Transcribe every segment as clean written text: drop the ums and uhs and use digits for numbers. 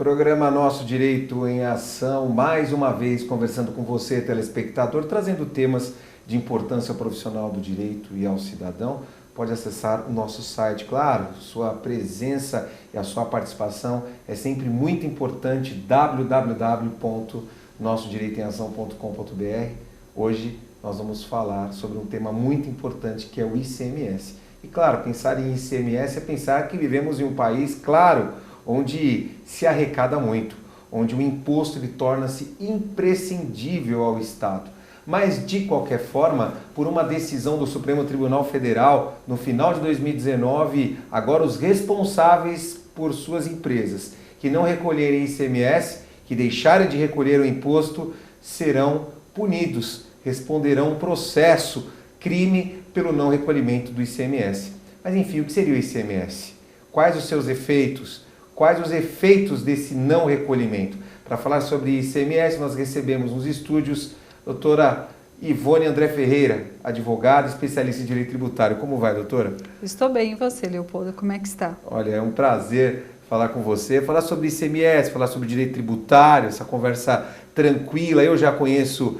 Programa Nosso Direito em Ação, mais uma vez conversando com você, telespectador, trazendo temas de importância profissional do direito e ao cidadão. Pode acessar o nosso site, claro, sua presença e a sua participação é sempre muito importante, www.nossodireitoemação.com.br. Hoje nós vamos falar sobre um tema muito importante que é o ICMS. E claro, pensar em ICMS é pensar que vivemos em um país, claro, onde se arrecada muito, onde o imposto ele torna-se imprescindível ao Estado. Mas, de qualquer forma, por uma decisão do Supremo Tribunal Federal, no final de 2019, agora os responsáveis por suas empresas que não recolherem ICMS, que deixarem de recolher o imposto, serão punidos, responderão um processo, crime pelo não recolhimento do ICMS. Mas, enfim, o que seria o ICMS? Quais os seus efeitos? Quais os efeitos desse não recolhimento? Para falar sobre ICMS, nós recebemos nos estúdios a doutora Ivone André Ferreira, advogada, especialista em direito tributário. Como vai, doutora? Estou bem, e você, Leopoldo? Como é que está? Olha, é um prazer falar com você, falar sobre ICMS, falar sobre direito tributário, essa conversa tranquila. Eu já conheço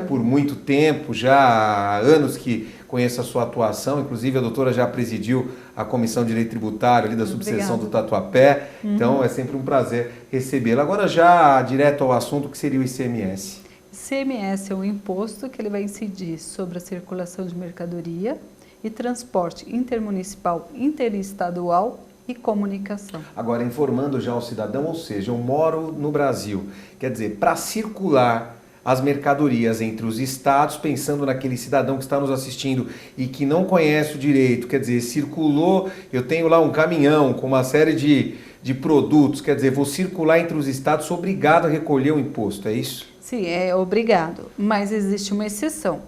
por muito tempo, já há anos que conheço a sua atuação, inclusive a doutora já presidiu a Comissão de Direito Tributário ali da subseção do Tatuapé, então é sempre um prazer recebê-la. Agora já direto ao assunto, que seria o ICMS. ICMS é um imposto que ele vai incidir sobre a circulação de mercadoria e transporte intermunicipal, interestadual e comunicação. Agora, informando já ao cidadão, ou seja, eu moro no Brasil, quer dizer, para circular as mercadorias entre os estados, pensando naquele cidadão que está nos assistindo e que não conhece o direito, quer dizer, circulou, eu tenho lá um caminhão com uma série de produtos, quer dizer, vou circular entre os estados, sou obrigado a recolher o imposto, é isso? Sim, é obrigado, mas existe uma exceção.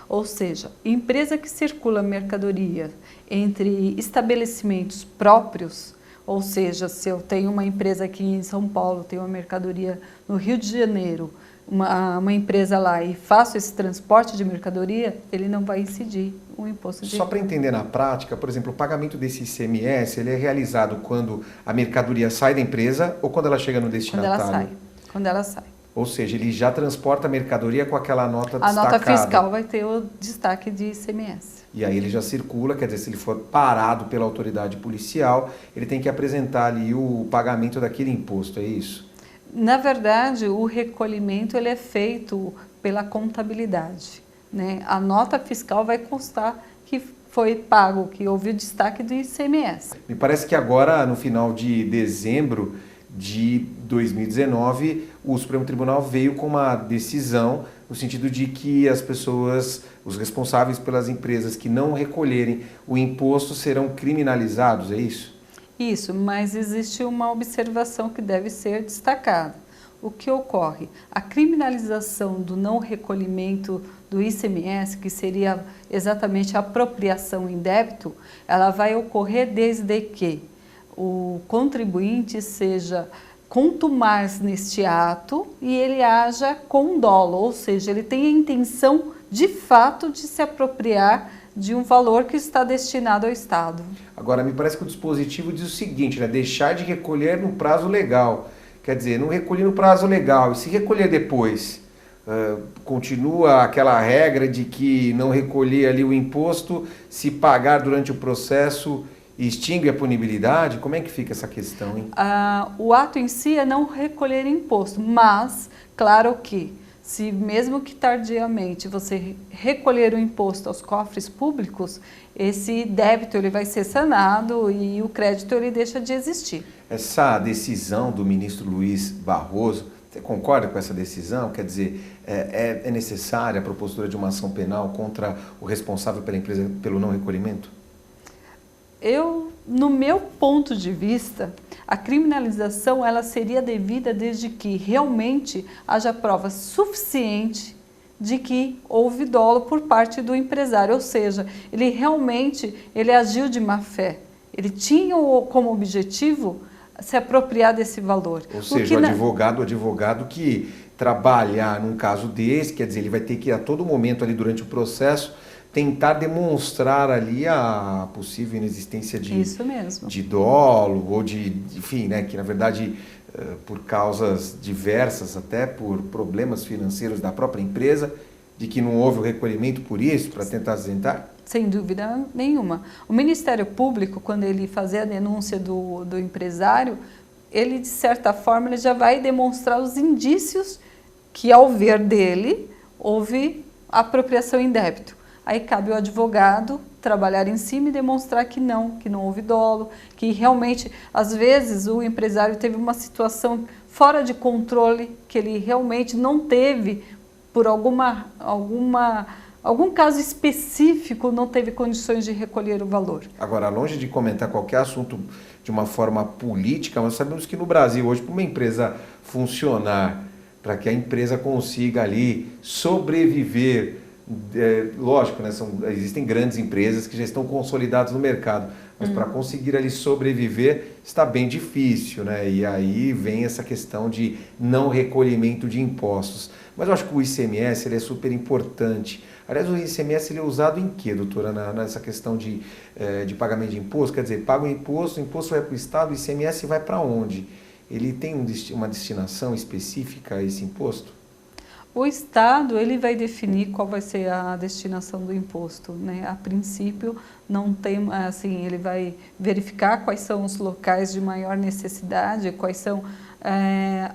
Ou seja, empresa que circula mercadoria entre estabelecimentos próprios, ou seja, se eu tenho uma empresa aqui em São Paulo, tenho uma mercadoria no Rio de Janeiro, uma empresa lá e faço esse transporte de mercadoria, ele não vai incidir o imposto de... Só para entender na prática, por exemplo, o pagamento desse ICMS, ele é realizado quando a mercadoria sai da empresa ou quando ela chega no destinatário? Quando ela sai. Ou seja, ele já transporta a mercadoria com aquela nota destacada. A nota fiscal vai ter o destaque de ICMS. E aí ele já circula, quer dizer, se ele for parado pela autoridade policial, ele tem que apresentar ali o pagamento daquele imposto, é isso? Na verdade, o recolhimento ele é feito pela contabilidade, né? A nota fiscal vai constar que foi pago, que houve o destaque do ICMS. Me parece que agora, no final de dezembro de 2019, o Supremo Tribunal veio com uma decisão no sentido de que as pessoas, os responsáveis pelas empresas que não recolherem o imposto serão criminalizados, é isso? Isso, mas existe uma observação que deve ser destacada. O que ocorre? A criminalização do não recolhimento do ICMS, que seria exatamente a apropriação em débito, ela vai ocorrer desde que o contribuinte seja contumaz neste ato e ele haja com dolo, ou seja, ele tem a intenção de fato de se apropriar de um valor que está destinado ao Estado. Agora, me parece que o dispositivo diz o seguinte, né? Deixar de recolher no prazo legal. Quer dizer, não recolher no prazo legal. E se recolher depois, continua aquela regra de que não recolher ali o imposto, se pagar durante o processo, extingue a punibilidade? Como é que fica essa questão, hein? O ato em si é não recolher imposto, mas, claro que, se mesmo que tardiamente você recolher o imposto aos cofres públicos, esse débito ele vai ser sanado e o crédito ele deixa de existir. Essa decisão do ministro Luiz Barroso, você concorda com essa decisão? Quer dizer, é necessária a propositura de uma ação penal contra o responsável pela empresa pelo não recolhimento? No meu ponto de vista, a criminalização ela seria devida desde que realmente haja prova suficiente de que houve dolo por parte do empresário, ou seja, ele realmente agiu de má fé, ele tinha como objetivo se apropriar desse valor. Ou seja, o advogado que trabalhar num caso desse, quer dizer, ele vai ter que a todo momento ali durante o processo tentar demonstrar ali a possível inexistência de dolo ou enfim, né, que na verdade por causas diversas, até por problemas financeiros da própria empresa, de que não houve o recolhimento por isso, para tentar isentar? Sem dúvida nenhuma. O Ministério Público, quando ele fazia a denúncia do empresário, ele, de certa forma, ele já vai demonstrar os indícios que, ao ver dele, houve apropriação em débito. Aí cabe ao advogado trabalhar em cima e demonstrar que não houve dolo, que realmente, às vezes, o empresário teve uma situação fora de controle, que ele realmente não teve, por algum caso específico, não teve condições de recolher o valor. Agora, longe de comentar qualquer assunto de uma forma política, nós sabemos que no Brasil, hoje, para uma empresa funcionar, para que a empresa consiga ali sobreviver, lógico, né, existem grandes empresas que já estão consolidadas no mercado, mas para conseguir ali sobreviver está bem difícil, né? E aí vem essa questão de não recolhimento de impostos. Mas eu acho que o ICMS ele é super importante. Aliás, o ICMS ele é usado em quê, doutora, nessa questão de pagamento de imposto? Quer dizer, paga o imposto vai para o Estado, o ICMS vai para onde? Ele tem uma destinação específica a esse imposto? O Estado ele vai definir qual vai ser a destinação do imposto, né? A princípio, não tem, assim, ele vai verificar quais são os locais de maior necessidade, quais são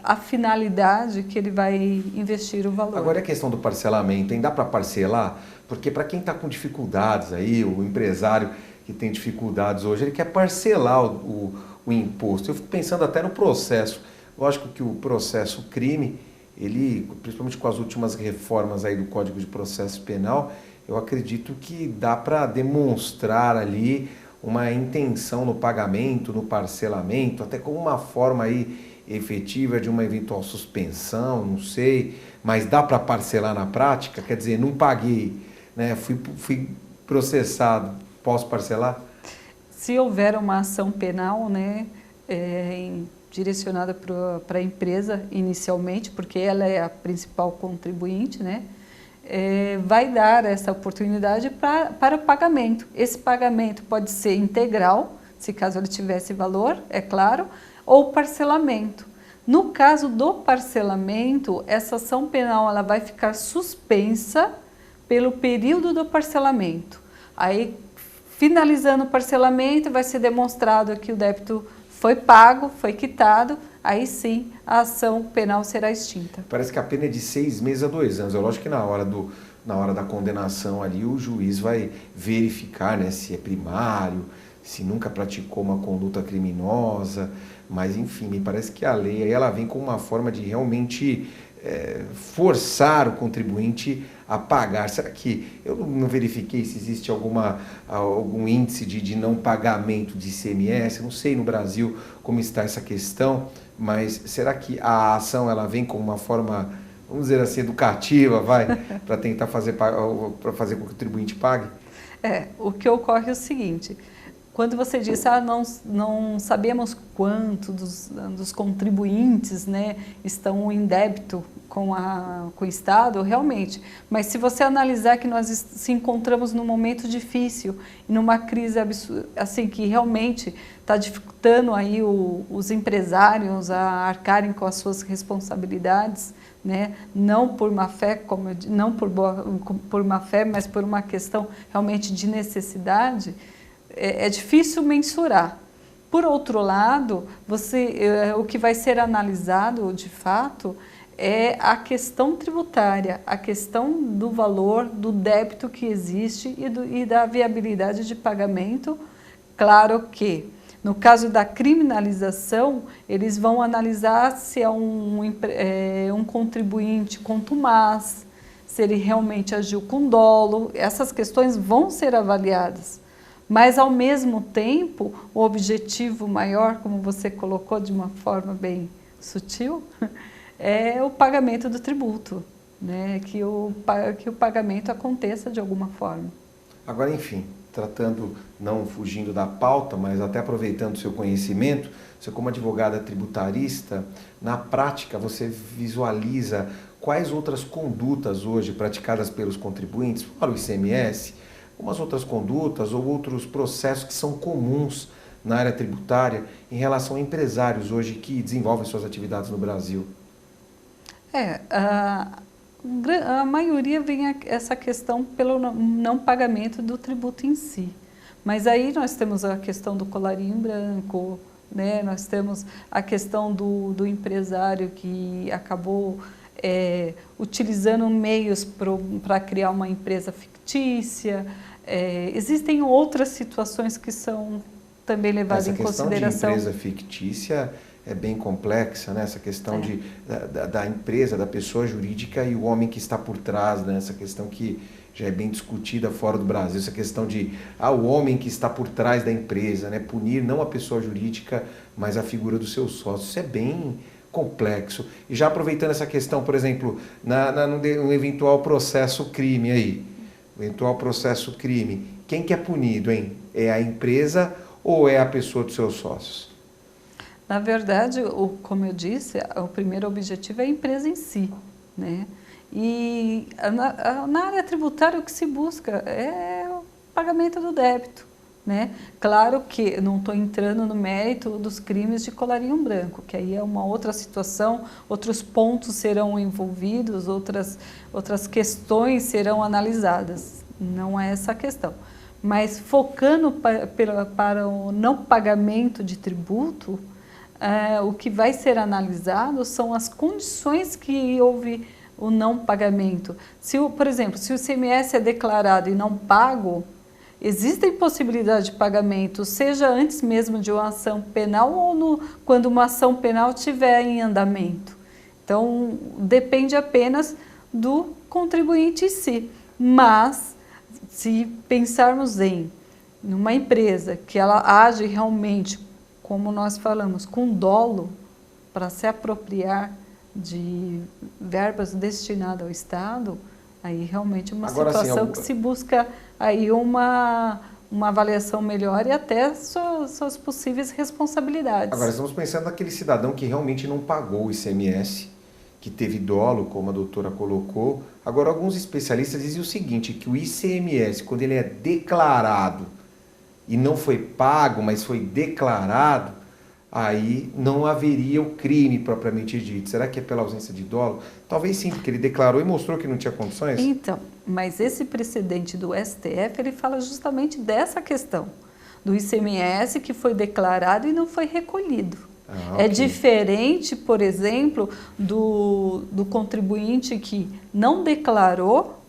a finalidade que ele vai investir o valor. Agora a questão do parcelamento, hein? Dá para parcelar? Porque para quem está com dificuldades aí, o empresário que tem dificuldades hoje, ele quer parcelar o imposto. Eu fico pensando até no processo. Lógico que o processo crime, ele, principalmente com as últimas reformas aí do Código de Processo Penal, eu acredito que dá para demonstrar ali uma intenção no pagamento, no parcelamento, até como uma forma aí efetiva de uma eventual suspensão, não sei, mas dá para parcelar na prática? Quer dizer, não paguei, né, fui processado, posso parcelar? Se houver uma ação penal, né, direcionada para a empresa inicialmente, porque ela é a principal contribuinte, né, vai dar essa oportunidade para o pagamento. Esse pagamento pode ser integral, se caso ele tivesse valor, é claro, ou parcelamento. No caso do parcelamento, essa ação penal ela vai ficar suspensa pelo período do parcelamento. Aí, finalizando o parcelamento, vai ser demonstrado que o débito foi pago, foi quitado, aí sim a ação penal será extinta. Parece que a pena é de 6 meses a 2 anos. É lógico que na hora da condenação ali o juiz vai verificar, né, se é primário, se nunca praticou uma conduta criminosa, mas enfim, me parece que a lei aí ela vem com uma forma de realmente forçar o contribuinte a pagar. Será que eu não verifiquei se existe algum índice de não pagamento de ICMS? Eu não sei no Brasil como está essa questão, mas será que a ação ela vem com uma forma, vamos dizer assim, educativa, para tentar fazer com que o contribuinte pague? O que ocorre é o seguinte: quando você diz, não sabemos quanto dos contribuintes, né, estão em débito com o Estado, realmente, mas se você analisar que nós se encontramos num momento difícil, numa crise assim, que realmente está dificultando aí os empresários a arcarem com as suas responsabilidades, né, não por má fé, não por má fé, mas por uma questão realmente de necessidade, é difícil mensurar. Por outro lado, o que vai ser analisado de fato é a questão tributária, a questão do valor, do débito que existe e da viabilidade de pagamento. Claro que, no caso da criminalização, eles vão analisar se é um contribuinte contumaz, se ele realmente agiu com dolo. Essas questões vão ser avaliadas. Mas, ao mesmo tempo, o objetivo maior, como você colocou de uma forma bem sutil, é o pagamento do tributo, né? Que o pagamento aconteça de alguma forma. Agora, enfim, não fugindo da pauta, mas até aproveitando o seu conhecimento, você como advogada tributarista, na prática você visualiza quais outras condutas hoje praticadas pelos contribuintes, fora o ICMS, umas outras condutas ou outros processos que são comuns na área tributária em relação a empresários hoje que desenvolvem suas atividades no Brasil? A maioria vem essa questão pelo não pagamento do tributo em si. Mas aí nós temos a questão do colarinho branco, né? Nós temos a questão do empresário que acabou utilizando meios para criar uma empresa fictícia. Existem outras situações que são também levadas em consideração. Essa questão de empresa fictícia é bem complexa, né? Essa questão da empresa, da pessoa jurídica e o homem que está por trás, né? Essa questão que já é bem discutida fora do Brasil, essa questão de o homem que está por trás da empresa, né? Punir não a pessoa jurídica, mas a figura do seu sócio. Isso é bem complexo. E já aproveitando essa questão, por exemplo, no eventual processo crime aí, eventual processo crime, quem que é punido, hein? É a empresa ou é a pessoa dos seus sócios? Na verdade, como eu disse, o primeiro objetivo é a empresa em si, né? E na área tributária o que se busca é o pagamento do débito, né? Claro que não estou entrando no mérito dos crimes de colarinho branco, que aí é uma outra situação, outros pontos serão envolvidos, outras questões serão analisadas, não é essa a questão. Mas focando para o não pagamento de tributo, o que vai ser analisado são as condições que houve o não pagamento. Por exemplo, se o ICMS é declarado e não pago, existem possibilidades de pagamento, seja antes mesmo de uma ação penal ou quando uma ação penal estiver em andamento. Então, depende apenas do contribuinte em si. Mas, se pensarmos em uma empresa que ela age realmente, como nós falamos, com dolo para se apropriar de verbas destinadas ao Estado, aí realmente é uma situação que se busca aí uma avaliação melhor e até suas possíveis responsabilidades. Agora, estamos pensando naquele cidadão que realmente não pagou o ICMS, que teve dolo, como a doutora colocou. Agora, alguns especialistas dizem o seguinte, que o ICMS, quando ele é declarado e não foi pago, mas foi declarado, aí não haveria o crime propriamente dito. Será que é pela ausência de dolo? Talvez sim, porque ele declarou e mostrou que não tinha condições. Então, mas esse precedente do STF, ele fala justamente dessa questão, do ICMS que foi declarado e não foi recolhido. Okay. É diferente, por exemplo, do contribuinte que não declarou,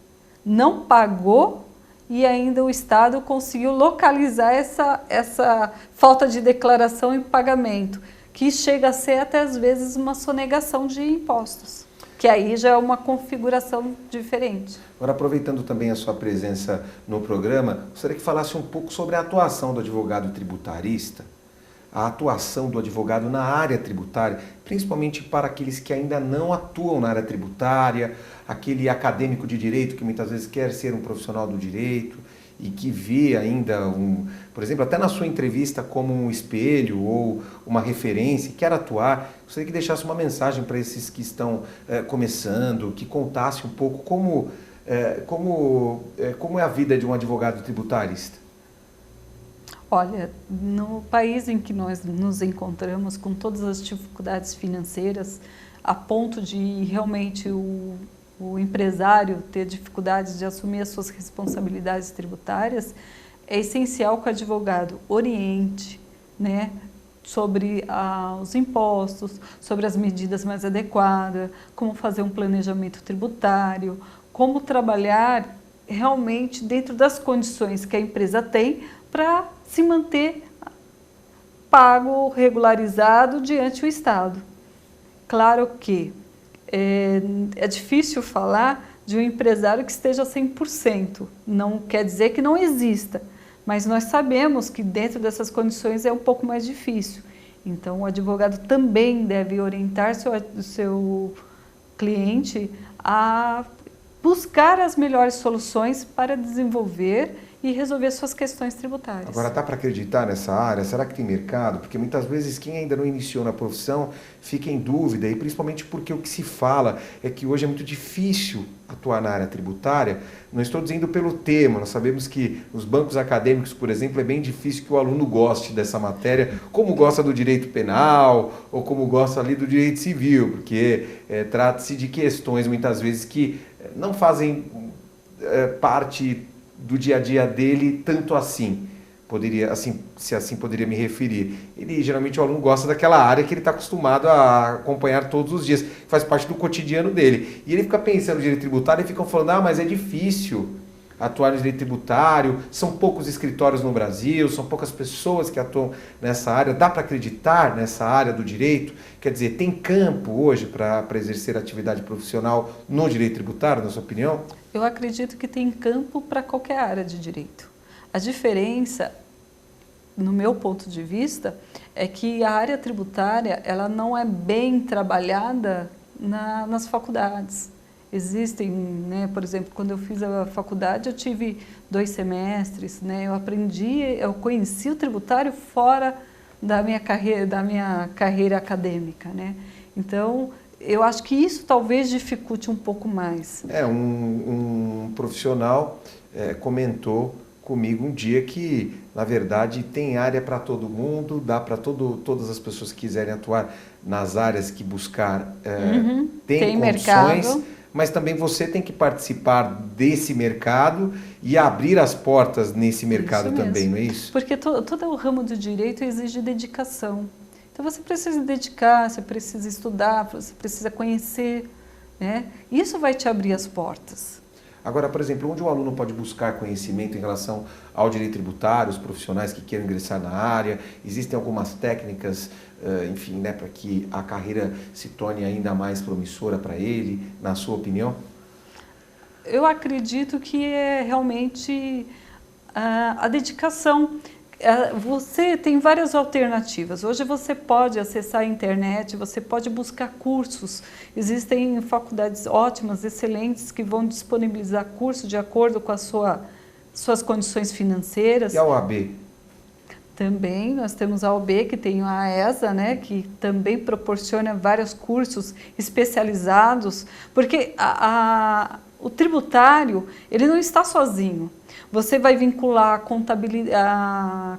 não pagou, e ainda o Estado conseguiu localizar essa falta de declaração e pagamento, que chega a ser até às vezes uma sonegação de impostos, que aí já é uma configuração diferente. Agora, aproveitando também a sua presença no programa, gostaria que falasse um pouco sobre a atuação do advogado tributarista, a atuação do advogado na área tributária, principalmente para aqueles que ainda não atuam na área tributária, aquele acadêmico de direito que muitas vezes quer ser um profissional do direito e que vê ainda, por exemplo, até na sua entrevista como um espelho ou uma referência, quer atuar. Gostaria que deixasse uma mensagem para esses que estão começando, que contasse um pouco como é a vida de um advogado tributarista. Olha, no país em que nós nos encontramos, com todas as dificuldades financeiras, a ponto de realmente o empresário ter dificuldades de assumir as suas responsabilidades tributárias, é essencial que o advogado oriente, né, sobre os impostos, sobre as medidas mais adequadas, como fazer um planejamento tributário, como trabalhar realmente dentro das condições que a empresa tem para se manter pago, regularizado diante do Estado. Claro que é difícil falar de um empresário que esteja 100%, não quer dizer que não exista, mas nós sabemos que dentro dessas condições é um pouco mais difícil. Então, o advogado também deve orientar seu cliente a buscar as melhores soluções para desenvolver e resolver suas questões tributárias. Agora, dá para acreditar nessa área? Será que tem mercado? Porque muitas vezes quem ainda não iniciou na profissão fica em dúvida, e principalmente porque o que se fala é que hoje é muito difícil atuar na área tributária. Não estou dizendo pelo tema, nós sabemos que nos bancos acadêmicos, por exemplo, é bem difícil que o aluno goste dessa matéria, como gosta do direito penal ou como gosta ali do direito civil, porque trata-se de questões muitas vezes que não fazem parte do dia a dia dele tanto assim. Poderia, assim, se assim poderia me referir. Geralmente o aluno gosta daquela área que ele está acostumado a acompanhar todos os dias, que faz parte do cotidiano dele. E ele fica pensando no direito tributário e ficam falando, mas é difícil atuar no direito tributário, são poucos escritórios no Brasil, são poucas pessoas que atuam nessa área, dá para acreditar nessa área do direito? Quer dizer, tem campo hoje para exercer atividade profissional no direito tributário, na sua opinião? Eu acredito que tem campo para qualquer área de direito. A diferença, no meu ponto de vista, é que a área tributária ela não é bem trabalhada nas faculdades. Existem, né, por exemplo, quando eu fiz a faculdade, eu tive 2 semestres, né, eu conheci o tributário fora da minha carreira acadêmica, né? Então, eu acho que isso talvez dificulte um pouco mais. Um profissional comentou comigo um dia que, na verdade, tem área para todo mundo, dá para todas as pessoas que quiserem atuar nas áreas que buscar, tem condições, mercado. Mas também você tem que participar desse mercado e abrir as portas nesse mercado também, não é isso? Porque todo o ramo do direito exige dedicação. Então você precisa dedicar, você precisa estudar, você precisa conhecer, né? Isso vai te abrir as portas. Agora, por exemplo, onde o aluno pode buscar conhecimento em relação ao direito tributário, os profissionais que queiram ingressar na área? Existem algumas técnicas, enfim, né, para que a carreira se torne ainda mais promissora para ele, na sua opinião? Eu acredito que é realmente a dedicação. Você tem várias alternativas. Hoje você pode acessar a internet, você pode buscar cursos. Existem faculdades ótimas, excelentes, que vão disponibilizar cursos de acordo com suas condições financeiras. E a OAB? Também, nós temos a OAB, que tem a ESA, né, que também proporciona vários cursos especializados, porque o tributário, ele não está sozinho. Você vai vincular a contabilidade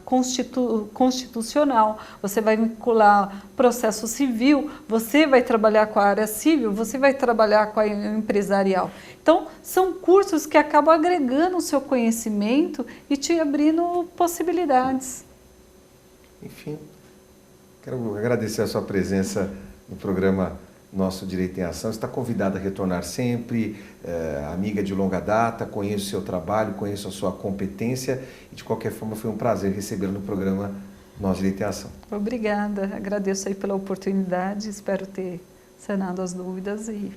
constitucional, você vai vincular processo civil, você vai trabalhar com a área civil, você vai trabalhar com a empresarial. Então, são cursos que acabam agregando o seu conhecimento e te abrindo possibilidades. Enfim, quero agradecer a sua presença no programa Nosso Direito em Ação. Está convidada a retornar sempre, amiga de longa data, conheço o seu trabalho, conheço a sua competência e de qualquer forma foi um prazer recebê-la no programa Nosso Direito em Ação. Obrigada, agradeço aí pela oportunidade, espero ter sanado as dúvidas e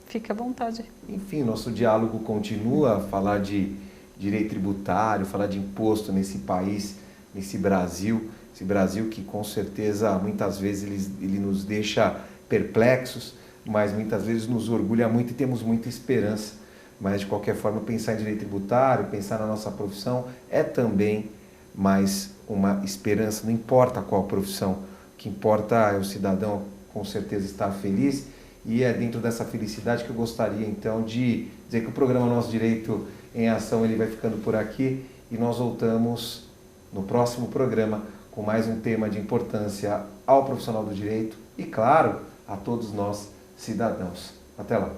fique à vontade. Enfim, nosso diálogo continua, falar de direito tributário, falar de imposto nesse país, nesse Brasil, esse Brasil que com certeza muitas vezes ele nos deixa perplexos, mas muitas vezes nos orgulha muito e temos muita esperança. Mas de qualquer forma, pensar em direito tributário, pensar na nossa profissão é também mais uma esperança, não importa qual profissão. O que importa é o cidadão com certeza estar feliz e é dentro dessa felicidade que eu gostaria então de dizer que o programa Nosso Direito em Ação ele vai ficando por aqui e nós voltamos no próximo programa com mais um tema de importância ao profissional do direito e, claro, a todos nós cidadãos. Até lá!